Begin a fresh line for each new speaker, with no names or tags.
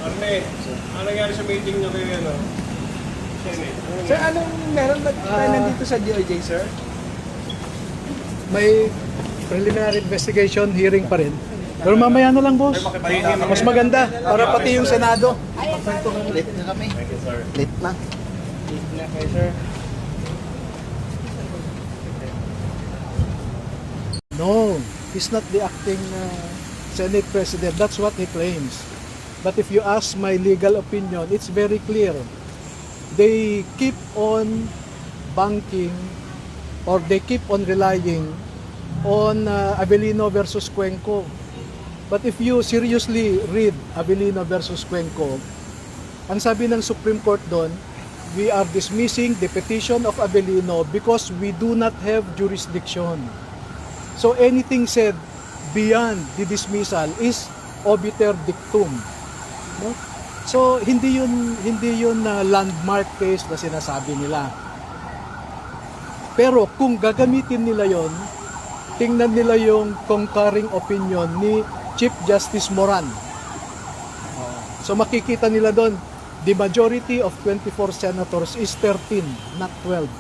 Arne, ano nangyari sa meeting nyo kayo, ano? Senate?
Sir, anong meron ba tayo nandito sa DOJ, sir?
May preliminary investigation hearing pa rin. Pero mamaya na lang, boss. Mas maganda para pati yung Senado.
Late na kami.
Thank you, sir.
Late na.
Late na kayo, sir.
No, he's not the acting Senate President. That's what he claims. But if you ask my legal opinion, it's very clear. They keep on banking or they keep on relying on Avellino versus Cuenco. But if you seriously read Avellino versus Cuenco, ang sabi ng Supreme Court doon, we are dismissing the petition of Avellino because we do not have jurisdiction. So anything said beyond the dismissal is obiter dictum. No? So hindi yun landmark case na sinasabi nila. Pero kung gagamitin nila yon, tingnan nila yung concurring opinion ni Chief Justice Moran. So makikita nila doon, the majority of 24 senators is 13, not 12.